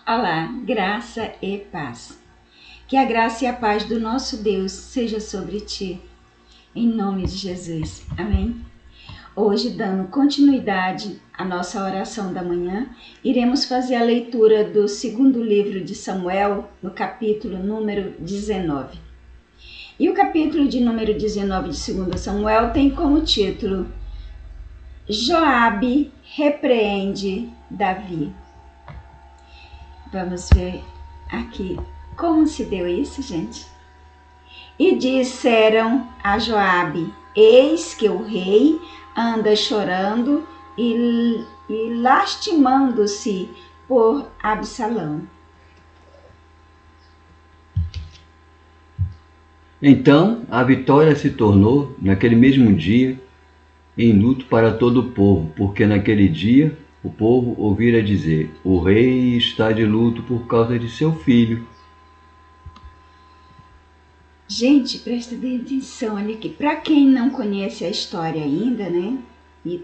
Olá, graça e paz. Que a graça e a paz do nosso Deus seja sobre ti, em nome de Jesus. Amém? Hoje, dando continuidade à nossa oração da manhã, iremos fazer a leitura do segundo livro de Samuel, no capítulo número 19. E o capítulo de número 19 de 2 Samuel tem como título Joabe repreende Davi. Vamos ver aqui como se deu isso, gente. E disseram a Joabe: eis que o rei anda chorando e lastimando-se por Absalão. Então a vitória se tornou, naquele mesmo dia, em luto para todo o povo, porque naquele dia o povo ouvira dizer: o rei está de luto por causa de seu filho. Gente, presta bem atenção ali que para quem não conhece a história ainda, né? E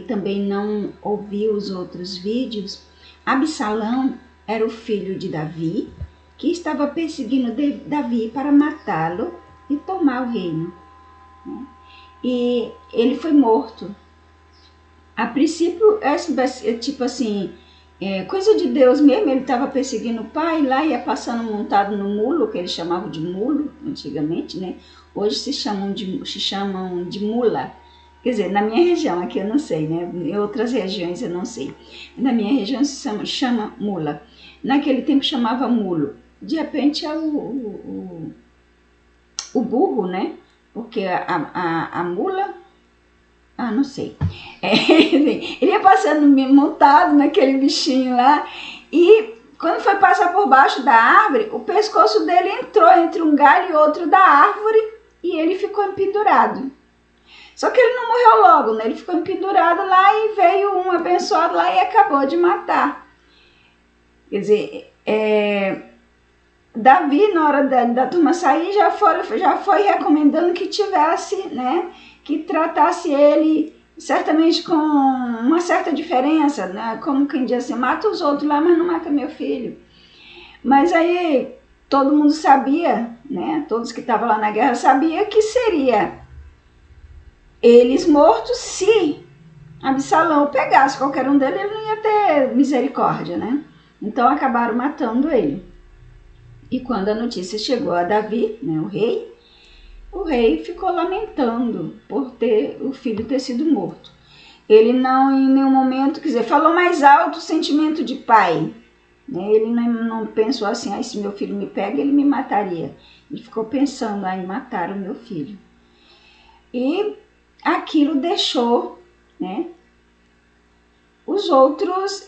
também não ouviu os outros vídeos, Absalão era o filho de Davi, que estava perseguindo Davi para matá-lo e tomar o reino, né? E ele foi morto. A princípio, tipo assim, coisa de Deus mesmo. Ele estava perseguindo o pai, lá ia passando montado no mulo, que eles chamavam de mulo antigamente, né? Hoje se chamam de mula. Quer dizer, na minha região, aqui eu não sei, né? Em outras regiões eu não sei. Na minha região se chama mula. Naquele tempo chamava mulo. De repente é o burro, né? Porque a mula... não sei. Ele ia passando montado naquele bichinho lá, e quando foi passar por baixo da árvore, o pescoço dele entrou entre um galho e outro da árvore e ele ficou empendurado. Só que ele não morreu logo, né? Ele ficou empendurado lá e veio um abençoado lá e acabou de matar. Quer dizer, Davi, na hora da turma sair, já foi recomendando que tivesse, né? Que tratasse ele certamente com uma certa diferença, né? Como quem diz assim, mata os outros lá, mas não mata meu filho. Mas aí todo mundo sabia, né? Todos que estavam lá na guerra sabiam que seria eles mortos se Absalão pegasse qualquer um deles, ele não ia ter misericórdia, né? Então acabaram matando ele. E quando a notícia chegou a Davi, né, o rei ficou lamentando por o filho ter sido morto. Ele não, em nenhum momento, quer dizer, falou mais alto o sentimento de pai. Né? Ele não pensou assim, se meu filho me pega, ele me mataria. Ele ficou pensando em matar o meu filho. E aquilo deixou, né, os outros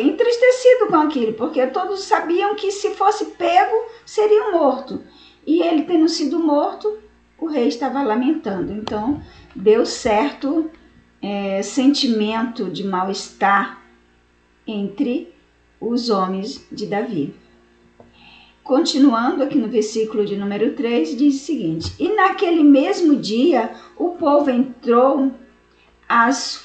entristecidos com aquilo, porque todos sabiam que se fosse pego, seria morto. E ele tendo sido morto, o rei estava lamentando. Então, deu certo sentimento de mal-estar entre os homens de Davi. Continuando aqui no versículo de número 3, diz o seguinte: e naquele mesmo dia, o povo entrou às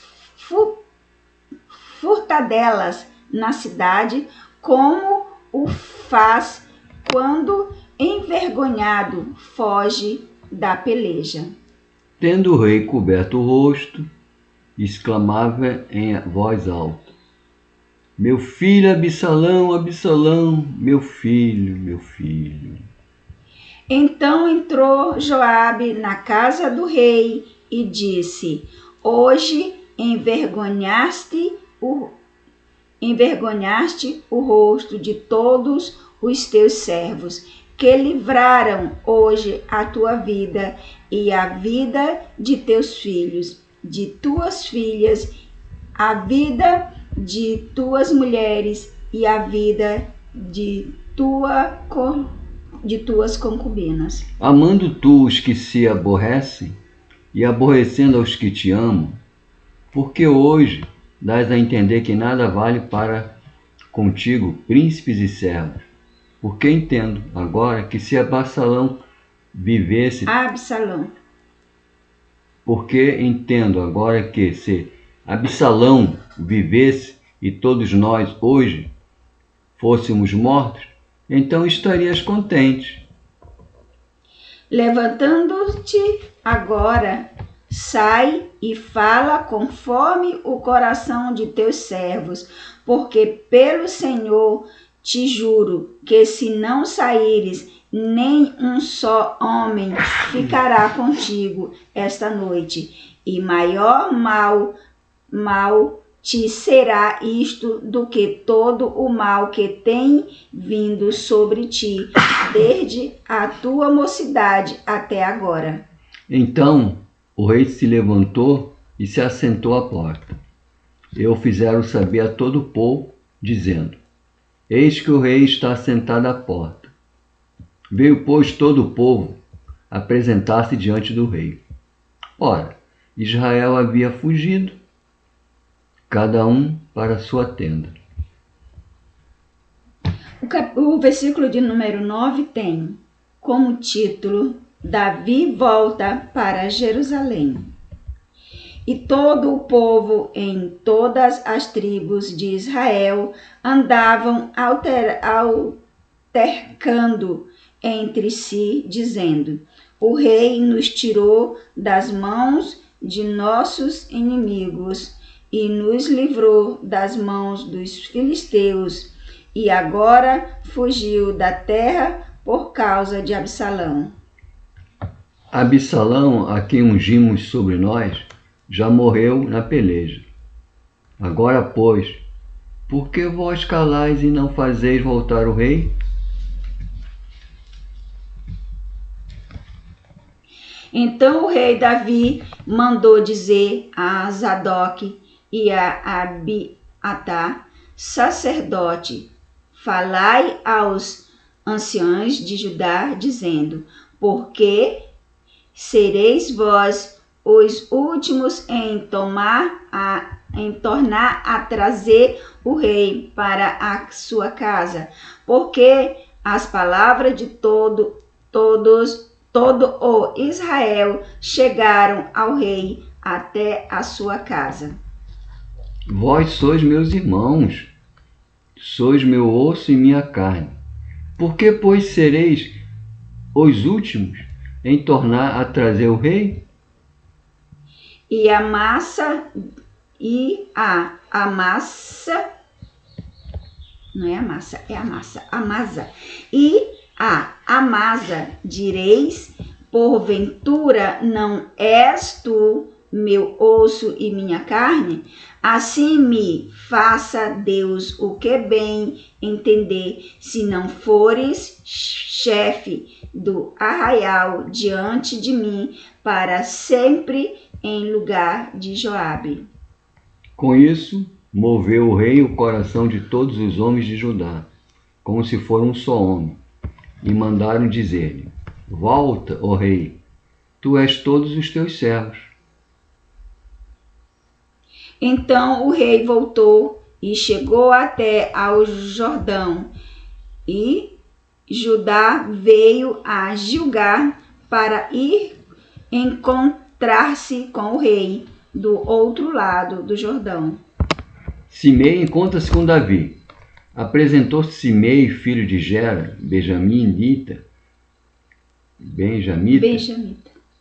furtadelas na cidade, como o faz quando envergonhado foge da peleja. Tendo o rei coberto o rosto, exclamava em voz alta: meu filho Absalão, Absalão, meu filho, meu filho. Então entrou Joabe na casa do rei e disse: hoje envergonhaste o rosto de todos os teus servos, que livraram hoje a tua vida e a vida de teus filhos, de tuas filhas, a vida de tuas mulheres e a vida de tuas concubinas. Amando tu os que se aborrecem e aborrecendo aos que te amam, porque hoje dás a entender que nada vale para contigo príncipes e servos. Porque entendo agora que se Absalão vivesse... Porque entendo agora que se Absalão vivesse e todos nós hoje fôssemos mortos, então estarias contente. Levantando-te agora, sai e fala conforme o coração de teus servos, porque pelo Senhor te juro que se não saíres, nem um só homem ficará contigo esta noite, e maior mal te será isto do que todo o mal que tem vindo sobre ti, desde a tua mocidade até agora. Então o rei se levantou e se assentou à porta. E o fizeram saber a todo o povo, dizendo: Eis que o rei está sentado à porta. Veio, pois, todo o povo apresentar-se diante do rei. Ora, Israel havia fugido, cada um para a sua tenda. O versículo de número 9 tem como título: Davi volta para Jerusalém. E todo o povo em todas as tribos de Israel andavam altercando entre si, dizendo: O rei nos tirou das mãos de nossos inimigos e nos livrou das mãos dos filisteus, e agora fugiu da terra por causa de Absalão. Absalão, a quem ungimos sobre nós, já morreu na peleja. Agora, pois, por que vós calais e não fazeis voltar o rei? Então o rei Davi mandou dizer a Zadok e a Abiatar, sacerdote: Falai aos anciãos de Judá, dizendo: Por que sereis vós os últimos em tornar a trazer o rei para a sua casa? Porque as palavras de todo o Israel chegaram ao rei até a sua casa. Vós sois meus irmãos, sois meu osso e minha carne. Por que, pois, sereis os últimos em tornar a trazer o rei? Amasa, direis: porventura não és tu meu osso e minha carne? Assim me faça Deus o que bem entender, se não fores chefe do arraial diante de mim para sempre em lugar de Joabe. Com isso, moveu o rei o coração de todos os homens de Judá, como se for um só homem, e mandaram dizer-lhe: Volta, ó rei, tu és todos os teus servos. Então o rei voltou e chegou até ao Jordão, e Judá veio a Gilgal para ir encontrar-se com o rei do outro lado do Jordão. Simei encontra-se com Davi. Apresentou-se Simei, filho de Gera, benjamita,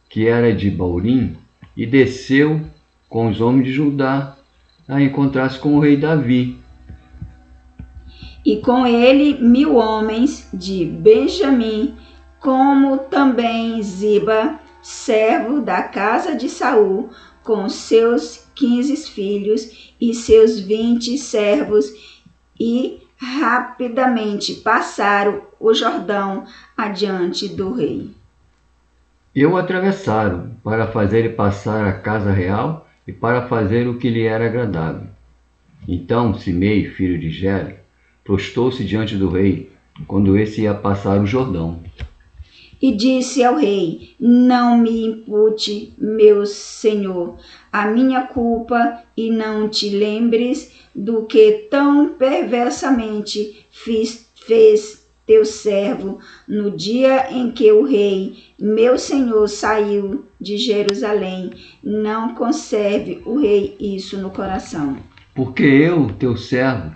que era de Baurim, e desceu com os homens de Judá a encontrar-se com o rei Davi. E com ele 1000 homens de Benjamim, como também Ziba, servo da casa de Saul, com seus 15 filhos e seus 20 servos, e rapidamente passaram o Jordão adiante do rei. E o atravessaram para fazer-lhe passar a casa real e para fazer o que lhe era agradável. Então Simei, filho de Gera, prostou-se diante do rei, quando esse ia passar o Jordão. E disse ao rei: Não me impute, meu senhor, a minha culpa, e não te lembres do que tão perversamente fez teu servo no dia em que o rei, meu senhor, saiu de Jerusalém. Não conserve o rei isso no coração. Porque eu, teu servo,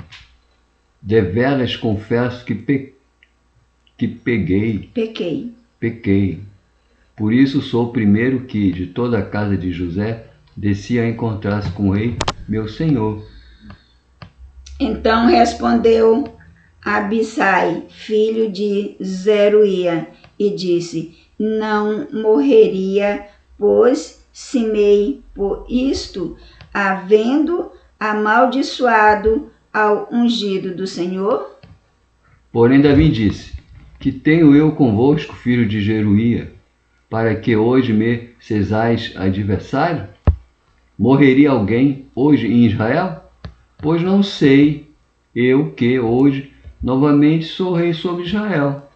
Deveras confesso que pequei. Por isso sou o primeiro que, de toda a casa de José, desci a encontrar-se com o rei, meu senhor. Então respondeu Abissai, filho de Zeruia, e disse: Não morreria, pois Simei por isto, havendo amaldiçoado ao ungido do Senhor? Porém Davi disse: Que tenho eu convosco, filho de Zeruia, para que hoje me sejais adversário? Morreria alguém hoje em Israel? Pois não sei eu que hoje novamente sou rei sobre Israel.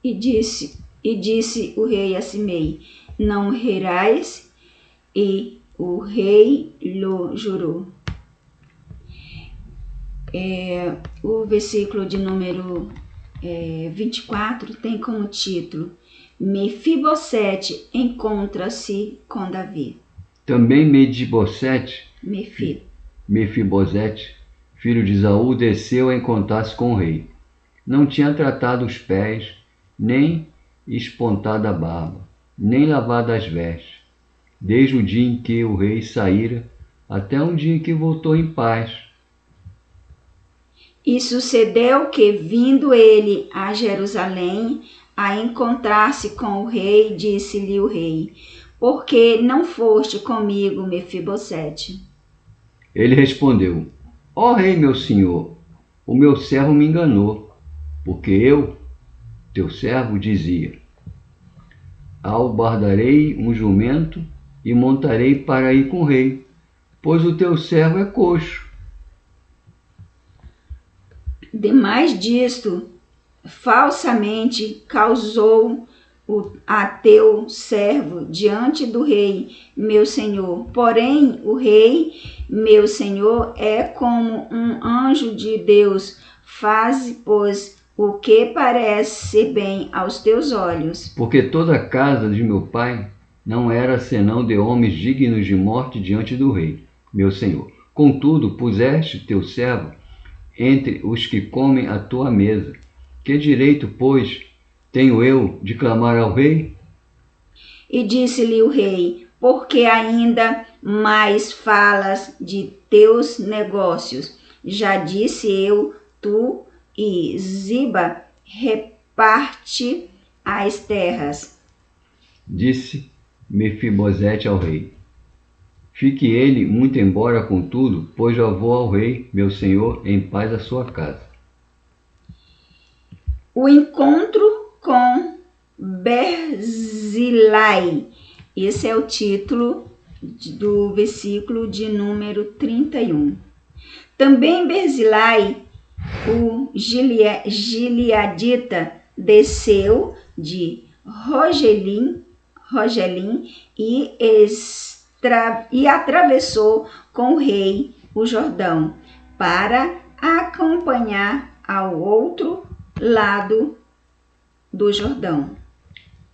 E disse o rei a Simei: Não morrerás, e o rei lhe jurou. O versículo de número 24 tem como título: Mefibosete encontra-se com Davi. Também Mefibosete, filho de Saul, desceu a encontrar-se com o rei. Não tinha tratado os pés, nem espontado a barba, nem lavado as vestes, desde o dia em que o rei saíra até um dia em que voltou em paz. E sucedeu que, vindo ele a Jerusalém, a encontrar-se com o rei, disse-lhe o rei: Por que não foste comigo, Mefibosete? Ele respondeu: Ó rei, meu senhor, o meu servo me enganou, porque eu, teu servo, dizia: Albardarei um jumento e montarei para ir com o rei, pois o teu servo é coxo. Demais disto, falsamente causou a teu servo diante do rei, meu senhor. Porém, o rei, meu senhor, é como um anjo de Deus. Faze, pois, o que parece bem aos teus olhos. Porque toda a casa de meu pai não era senão de homens dignos de morte diante do rei, meu senhor. Contudo, puseste teu servo entre os que comem à tua mesa. Que direito, pois, tenho eu de clamar ao rei? E disse-lhe o rei: Porque ainda mais falas de teus negócios? Já disse eu, tu e Ziba reparte as terras. Disse Mefibosete ao rei: Fique ele muito embora, contudo, pois já vou ao rei, meu senhor, em paz à sua casa. O encontro com Berzilai. Esse é o título do versículo de número 31. Também Berzilai, o gileadita, desceu de Rogelim e atravessou com o rei o Jordão para acompanhar ao outro lado do Jordão.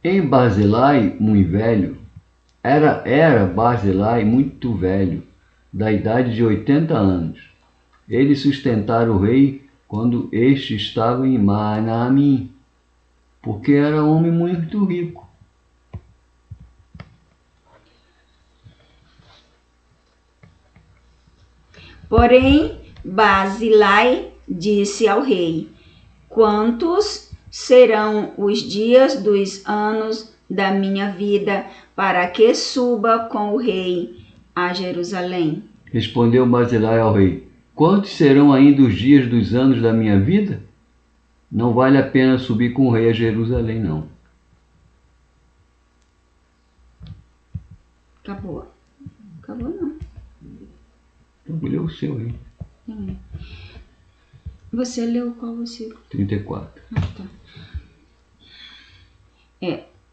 Em Barzilai, muito velho, era Barzilai muito velho, da idade de 80 anos. Ele sustentara o rei quando este estava em Manaim, porque era homem muito rico. Porém, Barzilai disse ao rei: Quantos serão os dias dos anos da minha vida para que suba com o rei a Jerusalém? Respondeu Barzilai ao rei: Quantos serão ainda os dias dos anos da minha vida? Não vale a pena subir com o rei a Jerusalém, não. Acabou. Acabou não. Eu leu o seu aí. Você leu qual versículo? 34. Tá.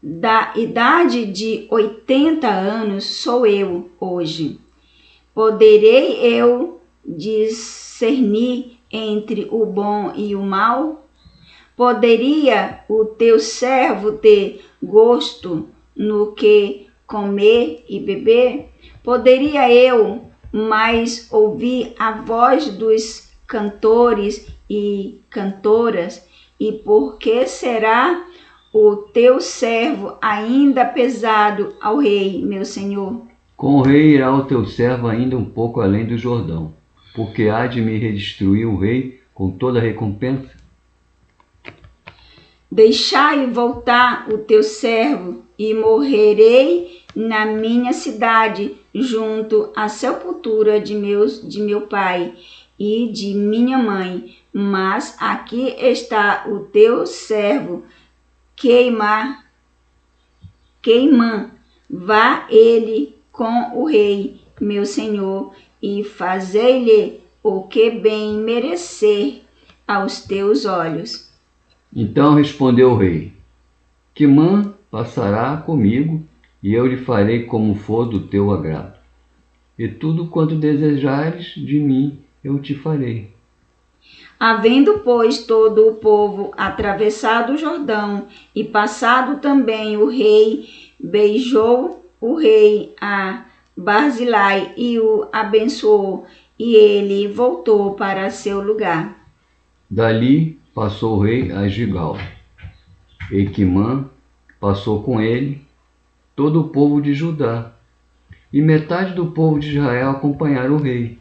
Da idade de 80 anos sou eu hoje. Poderei eu discernir entre o bom e o mal? Poderia o teu servo ter gosto no que comer e beber? Poderia eu mais ouvir a voz dos cantores e cantoras, e por que será o teu servo ainda pesado ao rei, meu senhor? Com o rei irá o teu servo ainda um pouco além do Jordão, porque há de me redestruir o rei com toda a recompensa. Deixai voltar o teu servo, e morrerei na minha cidade, junto à sepultura de meu pai e de minha mãe. Mas aqui está o teu servo, Queimã, vá ele com o rei, meu senhor, e fazei-lhe o que bem merecer aos teus olhos. Então respondeu o rei: Quimã passará comigo, e eu lhe farei como for do teu agrado. E tudo quanto desejares de mim, eu te farei. Havendo, pois, todo o povo atravessado o Jordão e passado também o rei, beijou o rei a Barzilai e o abençoou, e ele voltou para seu lugar. Dali passou o rei a Gigal. E Quimã passou com ele todo o povo de Judá, e metade do povo de Israel acompanharam o rei.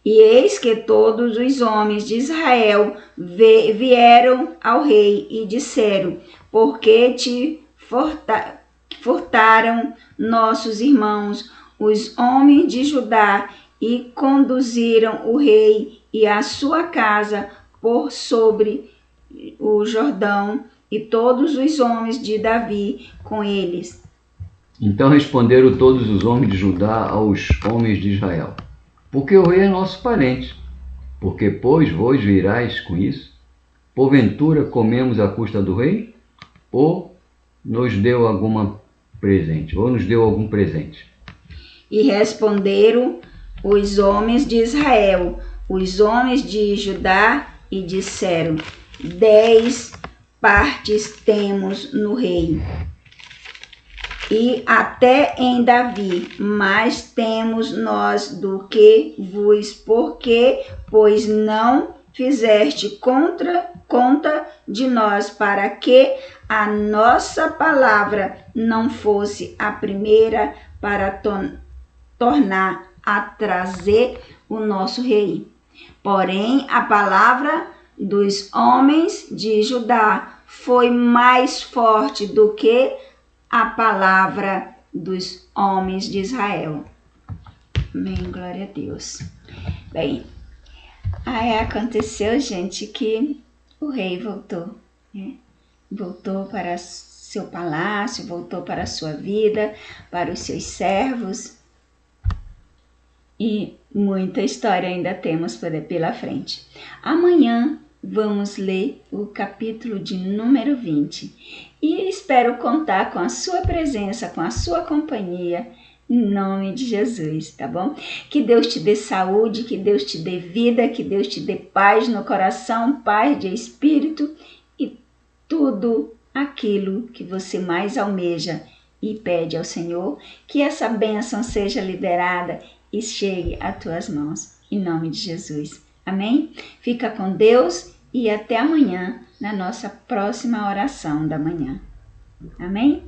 E eis que todos os homens de Israel vieram ao rei e disseram: por que te furtaram nossos irmãos, os homens de Judá, e conduziram o rei e a sua casa por sobre o Jordão, e todos os homens de Davi com eles? Então responderam todos os homens de Judá aos homens de Israel: porque o rei é nosso parente. Porque, pois, vos virais com isso? Porventura comemos à custa do rei? Ou nos deu algum presente? E responderam os homens de Israel, os homens de Judá, e disseram: 10 partes temos no rei, e até em Davi, mas temos nós do que vos, porque, pois não fizeste conta de nós, para que a nossa palavra não fosse a primeira para tornar a trazer o nosso rei. Porém, a palavra dos homens de Judá foi mais forte do que a palavra dos homens de Israel. Amém, glória a Deus. Bem, aí aconteceu, gente, que o rei voltou, né? Voltou para seu palácio, voltou para a sua vida, para os seus servos. E muita história ainda temos pela frente. Amanhã vamos ler o capítulo de número 20. E espero contar com a sua presença, com a sua companhia, em nome de Jesus, tá bom? Que Deus te dê saúde, que Deus te dê vida, que Deus te dê paz no coração, paz de espírito e tudo aquilo que você mais almeja e pede ao Senhor, que essa bênção seja liberada e chegue às tuas mãos, em nome de Jesus. Amém? Fica com Deus e até amanhã na nossa próxima oração da manhã. Amém?